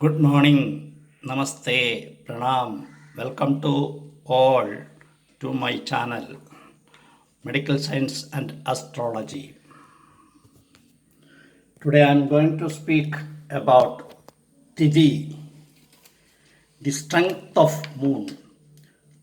Good morning, Namaste, Pranam. Welcome to all to my channel, Medical Science and Astrology. Today I am going to speak about Tithi, the strength of moon.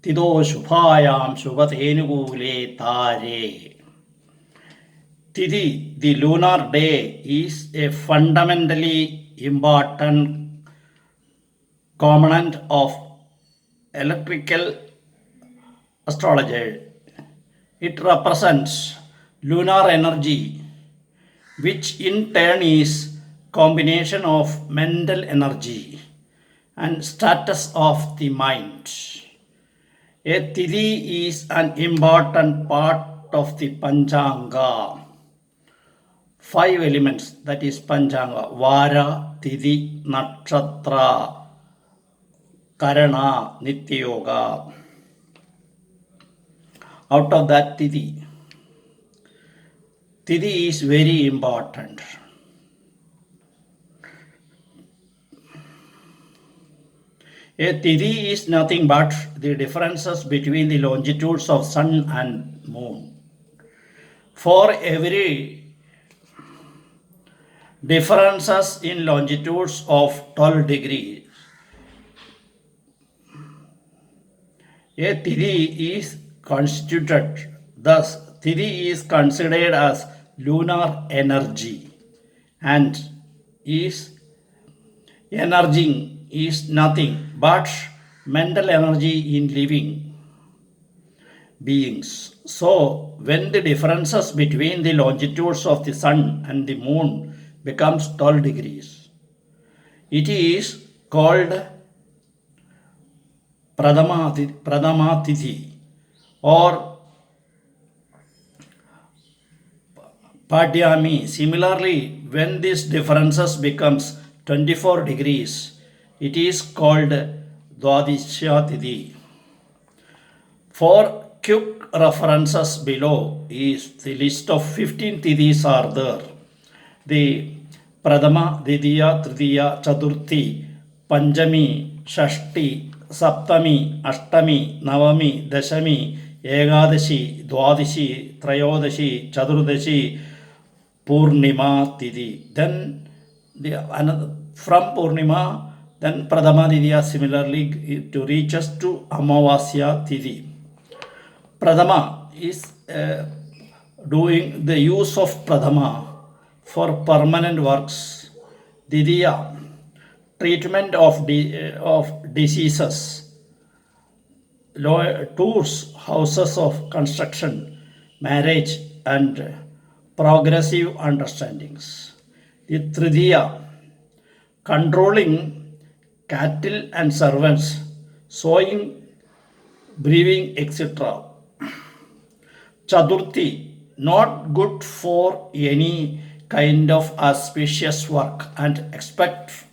Tido Shubhayam Shubhatenugule Tare. Tithi, the lunar day, is a fundamentally important component of electrical astrology. It represents lunar energy, which in turn is combination of mental energy and status of the mind. A Tithi is an important part of the Panchanga. 5 elements, that is Panchanga: Vara, Tithi, Nakshatra, Karana, Nitya Yoga. Out of that, Tithi is very important. A Tithi is nothing but the differences between the longitudes of sun and moon. For every differences in longitudes of 12 degrees, a Tithi is constituted. Thus, Tithi is considered as lunar energy and is energy is nothing but mental energy in living beings. So, when the differences between the longitudes of the sun and the moon becomes 12 degrees, it is called Pradama Tithi or Padyami. Similarly, when these differences becomes 24 degrees, it is called Dwadisha Tithi. For quick references below is the list of 15 Tithis are there. The Pradama, Didiya, Tridiya, Chaturthi, Panjami, Shashti, Saptami, Ashtami, Navami, Dashami, Ekadashi, Dwadashi, Trayodashi, Chaturdashi, Purnima Tithi. Then from Purnima, then Pradama Didiya similarly to reach us to Amavasya Tithi. Pradama is doing the use of Pradama for permanent works. Didiya, treatment of diseases, tours, houses of construction, marriage, and progressive understandings. The Tridiya, controlling cattle and servants, sowing, breathing, etc. Chaturthi, not good for any kind of auspicious work and expect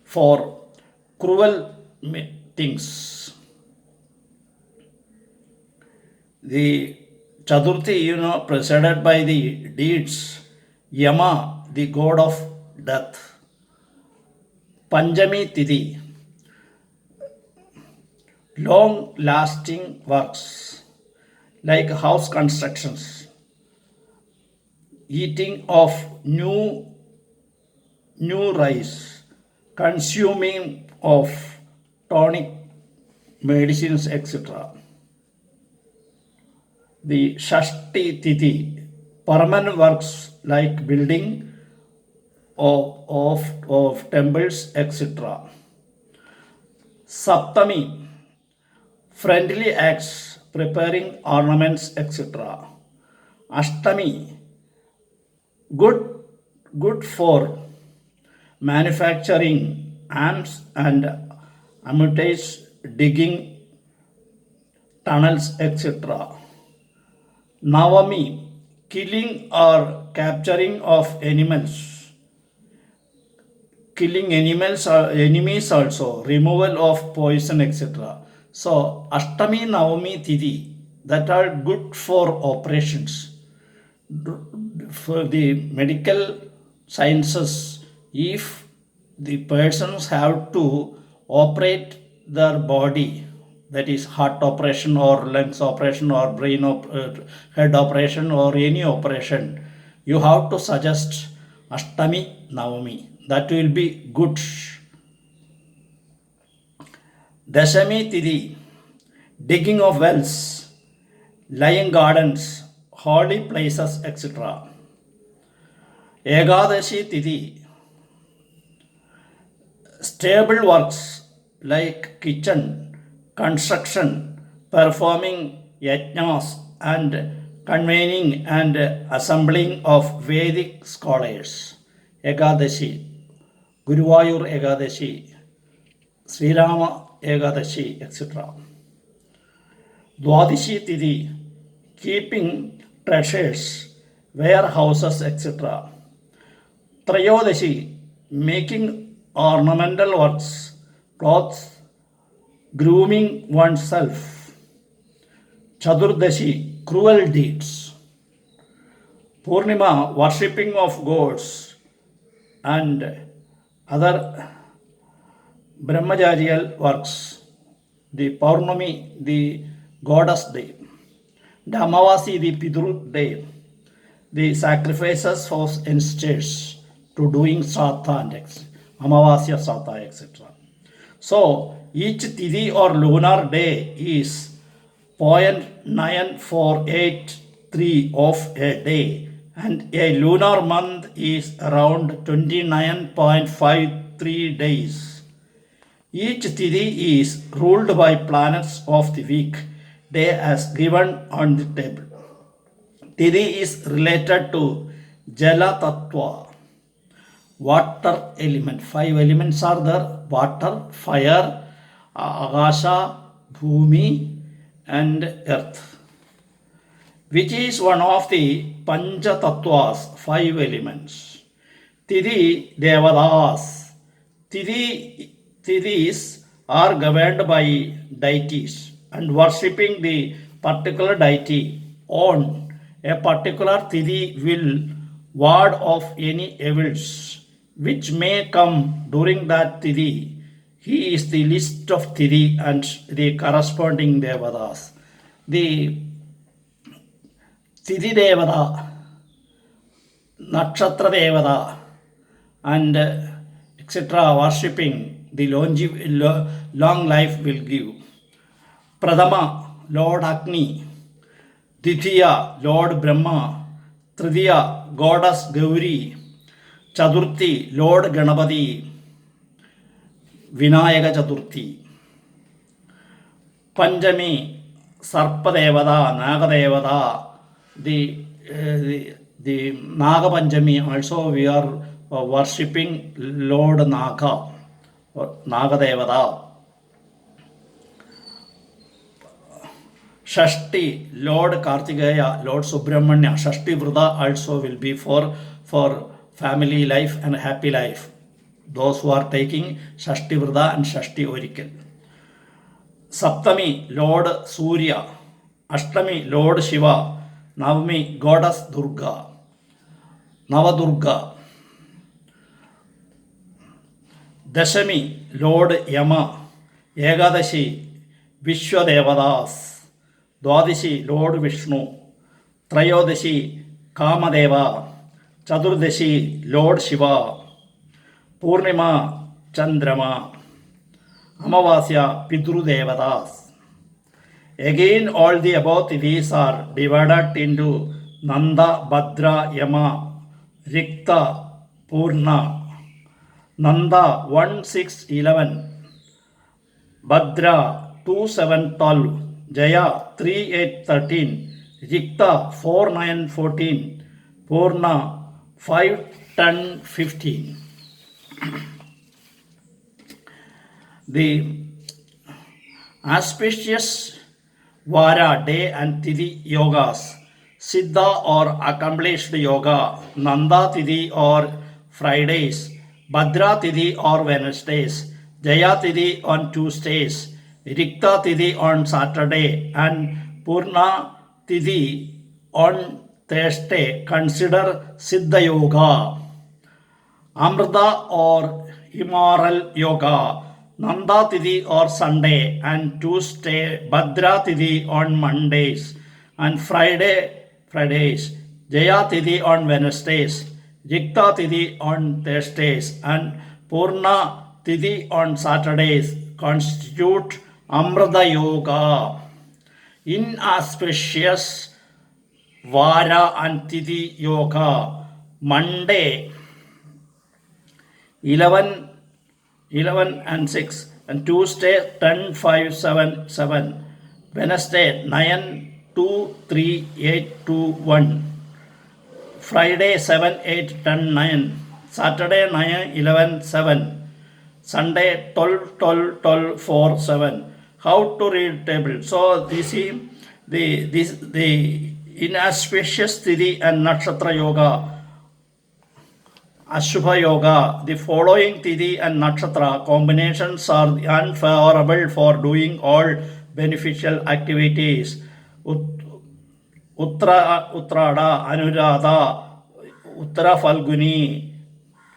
for cruel things. The Chaturthi, preceded by the deeds. Yama, the god of death. Panjami Tithi, long-lasting works like house constructions, eating of new rice, consuming of tonic medicines, etc. The Shashti Tithi, permanent works like building of temples, etc. Saptami, friendly acts, preparing ornaments, etc. Ashtami, good for manufacturing amps and ammonites, digging tunnels, etc. Navami, killing or capturing of animals, killing animals or enemies also, removal of poison, etc. So Ashtami, Navami, Tithi, that are good for operations. For the medical sciences, if the persons have to operate their body, that is heart operation or lungs operation or head operation or any operation, you have to suggest Ashtami Navami. That will be good. Dashami Tithi, digging of wells, laying gardens, holy places, etc. Ekadashi Tithi, stable works like kitchen, construction, performing yajnas, and convening and assembling of Vedic scholars. Ekadashi, Guruvayur Ekadashi, Sri Rama Ekadashi, etc. Dwadishi Tithi, keeping treasures, warehouses, etc. Trayodashi, making ornamental works, clothes, grooming oneself. Chaturdashi, cruel deeds. Purnima, worshipping of gods and other Brahmacharya works. The Paurnami, the goddess day. The Amavasi, the Pidru day. The sacrifices for ancestors to doing Sratha and Amavasya Sratha, etc. So each Tithi or lunar day is 0.9483 of a day, and a lunar month is around 29.53 days. Each Tithi is ruled by planets of the week day as given on the table. Tithi is related to Jala Tattva, water element. 5 elements are there: water, fire, Akasha, Bhumi, and earth, which is one of the Pancha Tattvas, 5 elements. Tithi Devadas. Tithis are governed by deities, and worshipping the particular deity on a particular Tithi will ward off any evils which may come during that Tithi. He is the list of Tithi and the corresponding Devadas. The Tithi Devada, Nakshatra Devada, and etc. worshipping the long life will give. Pradama, Lord Agni. Dithiya, Lord Brahma. Tritiya, Goddess Gauri. Chaturthi, Lord Ganapati. Vinayaka Chaturthi. Panjami, Sarpadevada, Nagadevada. The Naga Panjami also we are worshipping Lord Naga, Nagadevada. Shashti, Lord Kartikeya, Lord Subramanya. Shashti Vrata also will be for family life and happy life. Those who are taking Shashti Vrata and Shashti Orikel. Saptami, Lord Surya. Ashtami, Lord Shiva. Navami, Goddess Durga. Navadurga. Dashami, Lord Yama. Ekadashi, Vishwadevadas. Dwadashi, Lord Vishnu. Trayodashi, Kamadeva. Chaturdashi, Lord Shiva. Purnima, Chandrama. Amavasya, Pidru Devadas. Again, all the above these are divided into Nanda, Bhadra, Yama, Rikta, Purna. Nanda 1, 6, 11. Bhadra 2, 7, 12. Jaya 3, 8, 13. Rikta 4, 9, 14. Purna 5, 10, 15. The auspicious Vara, day and Tithi yogas, Siddha or accomplished yoga, Nanda Tithi or Fridays, Bhadra Tithi or Wednesdays, Jaya Tithi on Tuesdays, Rikta Tithi on Saturday, and Purna Tithi on Thursday. Consider Siddha Yoga. Amrita or immoral yoga. Nanda Tithi or Sunday and Tuesday, Bhadra Tithi on Mondays and Fridays, Jaya Tithi on Wednesdays, Jikta Tithi on Thursdays and Purna Tithi on Saturdays constitute Amrita Yoga. Inauspicious Vara and Tithi Yoga. Monday 11 and 6 and Tuesday 10 5 7 7, Wednesday 9 2 3 8 2 1, Friday 7 8 10 9, Saturday 9 11 7, Sunday 12 12 12 4 7. How to read table? So this is the inauspicious Tithi and Nakshatra Yoga. Ashubha Yoga. The following Tithi and Nakshatra combinations are unfavorable for doing all beneficial activities. Uttarada, Anuradha, Uttara Falguni,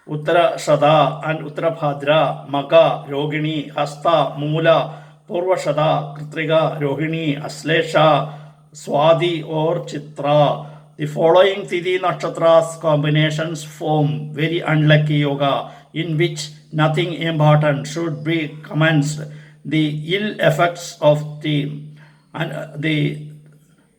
Uttara Shada and Uttara Bhadra, Magha, Rohini, Hasta, Mula, Purvashada, Kritriga, Rohini, Aslesha, Swadi or Chitra. The following Tithi Nakshatras combinations form very unlucky yoga in which nothing important should be commenced. The ill effects of the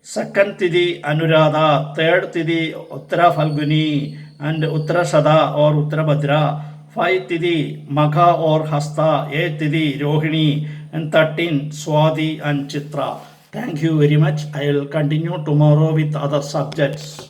second Tithi Anuradha, third Tithi Uttara Falguni and Uttara Shada or Uttara Bhadra, 5 Tithi Magha or Hasta, 8 Tithi Rohini and 13 Swadi and Chitra. Thank you very much. I will continue tomorrow with other subjects.